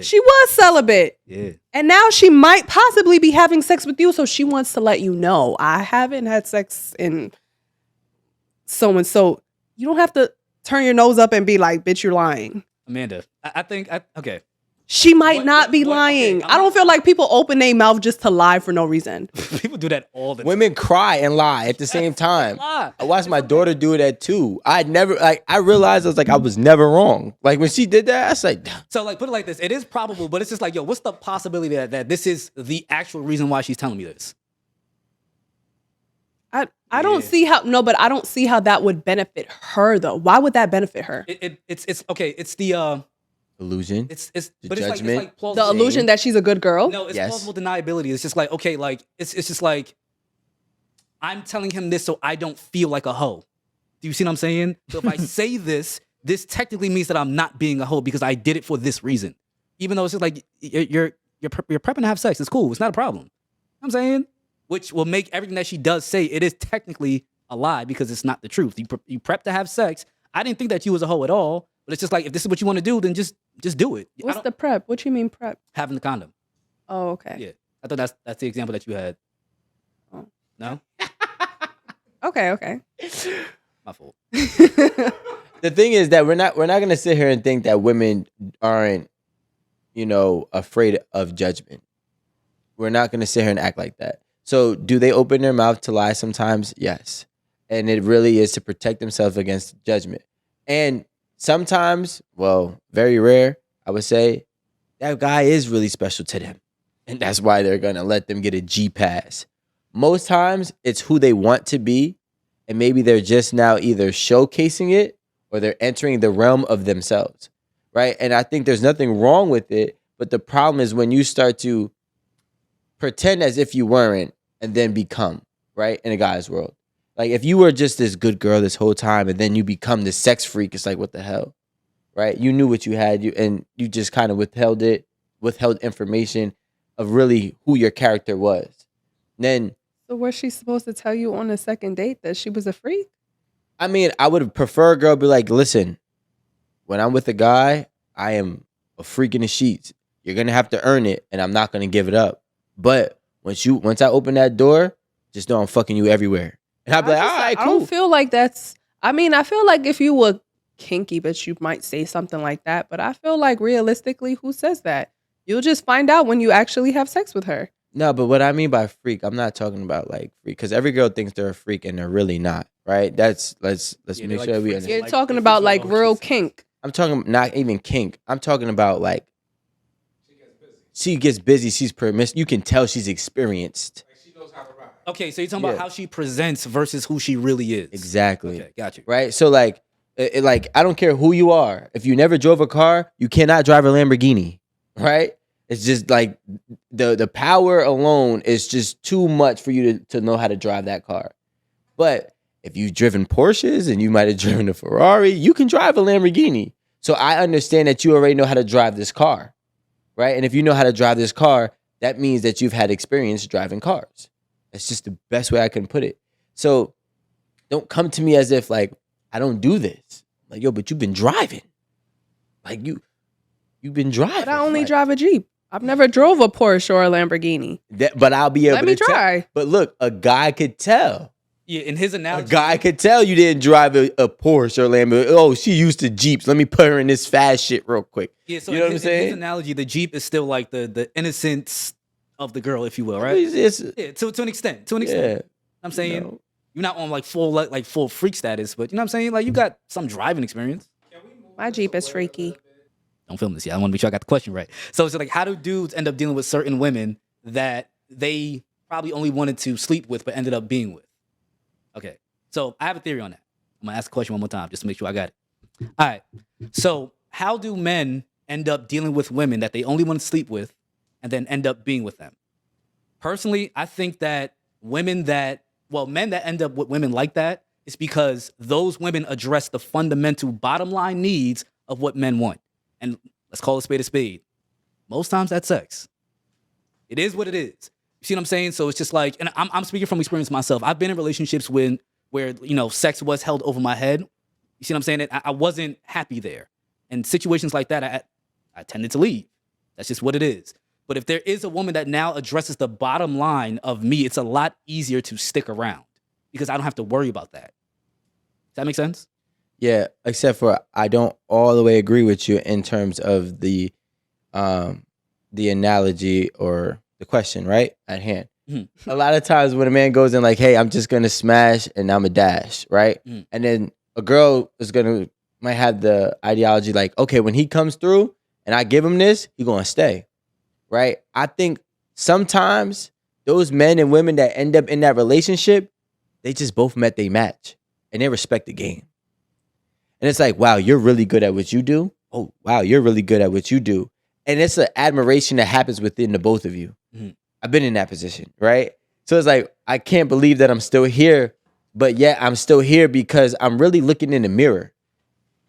She was celibate. Yeah. And now she might possibly be having sex with you. So she wants to let you know, I haven't had sex in so and so. You don't have to turn your nose up and be like, bitch, you're lying. Amanda, I think, okay. She might not be lying. Okay, I don't feel like people open their mouth just to lie for no reason. People do that all the time. Women cry and lie at the same time. I watched my daughter do that too. I realized I was never wrong. Like when she did that, I was like, so like put it like this. It is probable, but it's just like, yo, what's the possibility that this is the actual reason why she's telling me this? I don't see how but I don't see how that would benefit her though. Why would that benefit her? It's okay. It's the illusion. It's the but judgment. it's like the illusion that she's a good girl. No, it's plausible deniability. It's just like, okay, like it's just like I'm telling him this so I don't feel like a hoe. Do you see what I'm saying? So if I say this technically means that I'm not being a hoe because I did it for this reason. Even though it's just like you're prepping to have sex. It's cool. It's not a problem. You know what I'm saying? Which will make everything that she does say, it is technically a lie because it's not the truth. You prep to have sex. I didn't think that you was a hoe at all, but it's just like, if this is what you want to do, then just do it. What's the prep? What you mean prep? Having the condom. Oh, okay. Yeah. I thought that's the example that you had. Oh. No? Okay. My fault. The thing is that we're not gonna sit here and think that women aren't, afraid of judgment. We're not gonna sit here and act like that. So do they open their mouth to lie sometimes? Yes. And it really is to protect themselves against judgment. And sometimes, well, very rare, I would say, that guy is really special to them. And that's why they're going to let them get a G pass. Most times, it's who they want to be. And maybe they're just now either showcasing it or they're entering the realm of themselves, right? And I think there's nothing wrong with it. But the problem is when you start to pretend as if you weren't and then become, right, in a guy's world. Like if you were just this good girl this whole time and then you become this sex freak, it's like, what the hell, right? You knew what you had, and you just kind of withheld information of really who your character was. Then, so was she supposed to tell you on the second date that she was a freak? I mean, I would prefer a girl be like, listen, when I'm with a guy, I am a freak in the sheets. You're going to have to earn it, and I'm not going to give it up. But once I open that door, just know I'm fucking you everywhere. And I'll be like, all right, cool. I don't feel like I feel like if you were kinky, but you might say something like that. But I feel like realistically, who says that? You'll just find out when you actually have sex with her. No, but what I mean by freak, I'm not talking about like freak, because every girl thinks they're a freak and they're really not, right? Let's make sure we understand. You're talking about like real kink. I'm talking not even kink. I'm talking about like she gets busy. She's you can tell she's experienced. Like she knows how to ride. Okay, so you're talking about how she presents versus who she really is. Exactly. Okay, got you. Right? So like, I don't care who you are. If you never drove a car, you cannot drive a Lamborghini, right? It's just like the power alone is just too much for you to know how to drive that car. But if you've driven Porsches and you might have driven a Ferrari, you can drive a Lamborghini. So I understand that you already know how to drive this car. Right? And if you know how to drive this car, that means that you've had experience driving cars. That's just the best way I can put it. So don't come to me as if like, I don't do this. Like, yo, but you've been driving. Like you've been driving. But I only drive a Jeep. I've never drove a Porsche or a Lamborghini. But I'll be able Let me try. But look, a guy could tell. Yeah, in his analogy. A guy could tell you didn't drive a Porsche or Lamborghini. Oh, she used to Jeeps. Let me put her in this fast shit real quick. Yeah, so you know what I'm saying? In his analogy, the Jeep is still like the innocence of the girl, if you will, right? Yeah, to an extent. Yeah. I'm saying you're not on like full freak status, but you know what I'm saying? Like you got some driving experience. My Jeep is freaky. Don't film this yet. I want to make sure I got the question right. So it's like, how do dudes end up dealing with certain women that they probably only wanted to sleep with but ended up being with? Okay. So I have a theory on that. I'm going to ask the question one more time just to make sure I got it. All right. So how do men end up dealing with women that they only want to sleep with and then end up being with them? Personally, I think that men that end up with women like that is because those women address the fundamental bottom line needs of what men want. And let's call a spade a spade. Most times that's sex. It is what it is. You see what I'm saying? So it's just like, and I'm speaking from experience myself. I've been in relationships where sex was held over my head. You see what I'm saying? I wasn't happy there. And situations like that, I tended to leave. That's just what it is. But if there is a woman that now addresses the bottom line of me, it's a lot easier to stick around because I don't have to worry about that. Does that make sense? Yeah, except for I don't all the way agree with you in terms of the analogy or the question, right, at hand. A lot of times when a man goes in like, hey, I'm just gonna smash and I'm a dash, right? And then a girl might have the ideology like, okay, when he comes through and I give him this, he gonna stay, right? I think sometimes those men and women that end up in that relationship, they just both met their match and they respect the game. And it's like, wow, you're really good at what you do. Oh, wow, you're really good at what you do. And it's an admiration that happens within the both of you. I've been in that position, right? So it's like, I can't believe that I'm still here, but yet I'm still here because I'm really looking in the mirror.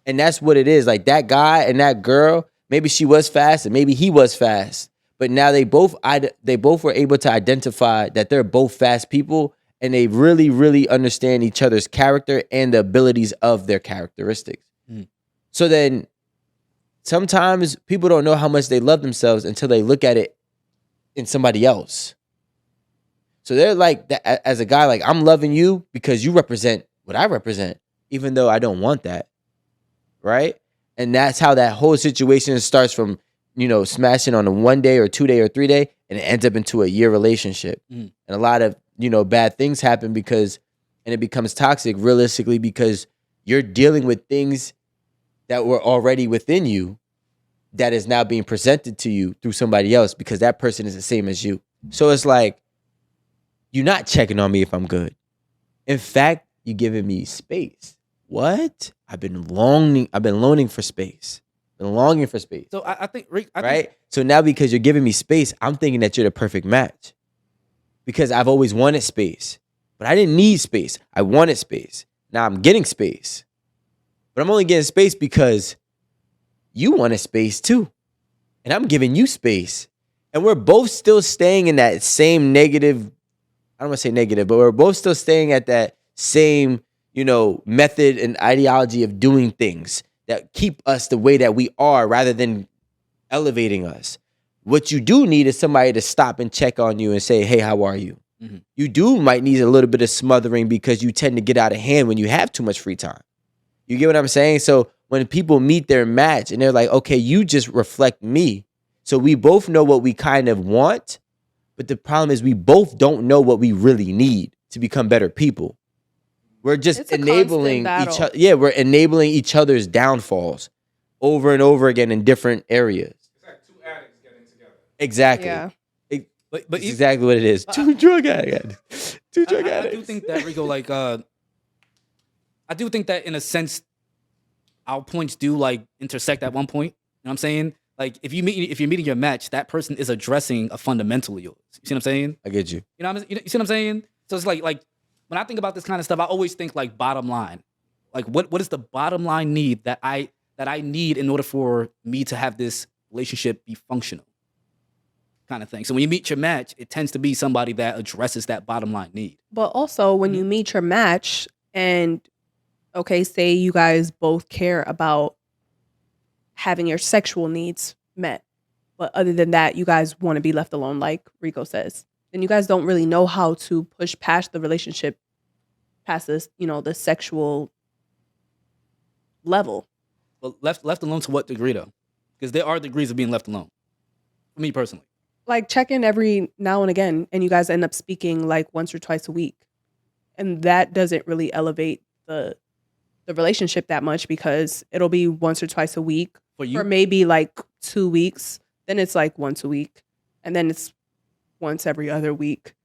And that's what it is. Like that guy and that girl, maybe she was fast and maybe he was fast, but now they both were able to identify that they're both fast people and they really, really understand each other's character and the abilities of their characteristics. So then sometimes people don't know how much they love themselves until they look at it in somebody else. So they're like, as a guy, like, I'm loving you because you represent what I represent, even though I don't want that, right? And that's how that whole situation starts from, smashing on a 1 day or 2 day or 3 day, and it ends up into a year relationship. And a lot of, bad things happen and it becomes toxic realistically because you're dealing with things that were already within you that is now being presented to you through somebody else because that person is the same as you. So it's like, you're not checking on me if I'm good. In fact, you're giving me space. What? I've been longing for space. Been longing for space. So I think, Rick, right? So now because you're giving me space, I'm thinking that you're the perfect match. Because I've always wanted space. But I didn't need space. I wanted space. Now I'm getting space. But I'm only getting space because you wanted space too. And I'm giving you space. And we're both still staying in that same negative, I don't want to say negative, but we're both still staying at that same, method and ideology of doing things that keep us the way that we are rather than elevating us. What you do need is somebody to stop and check on you and say, hey, how are you? You might need a little bit of smothering because you tend to get out of hand when you have too much free time. You get what I'm saying? So when people meet their match and they're like, okay, you just reflect me. So we both know what we kind of want, but the problem is we both don't know what we really need to become better people. We're just enabling each other. Yeah, we're enabling each other's downfalls over and over again in different areas. It's like two addicts getting together. Exactly. Yeah. But it's exactly what it is. Two drug addicts. Two drug addicts. I do think that, Rico, I do think that in a sense, our points do intersect at one point. You know what I'm saying? Like if you're meeting your match, that person is addressing a fundamental of yours. You see what I'm saying? I get you. You see what I'm saying? So it's like when I think about this kind of stuff, I always think like bottom line. Like what is the bottom line need that I need in order for me to have this relationship be functional? Kind of thing. So when you meet your match, it tends to be somebody that addresses that bottom line need. But also when you meet your match and okay, say you guys both care about having your sexual needs met. But other than that, you guys want to be left alone, like Rico says. Then you guys don't really know how to push past the relationship, past this, the sexual level. Well, left alone to what degree though? Because there are degrees of being left alone. For me personally. Like check in every now and again, and you guys end up speaking like once or twice a week. And that doesn't really elevate the relationship that much because it'll be once or twice a week for maybe like 2 weeks. Then it's like once a week. And then it's once every other week.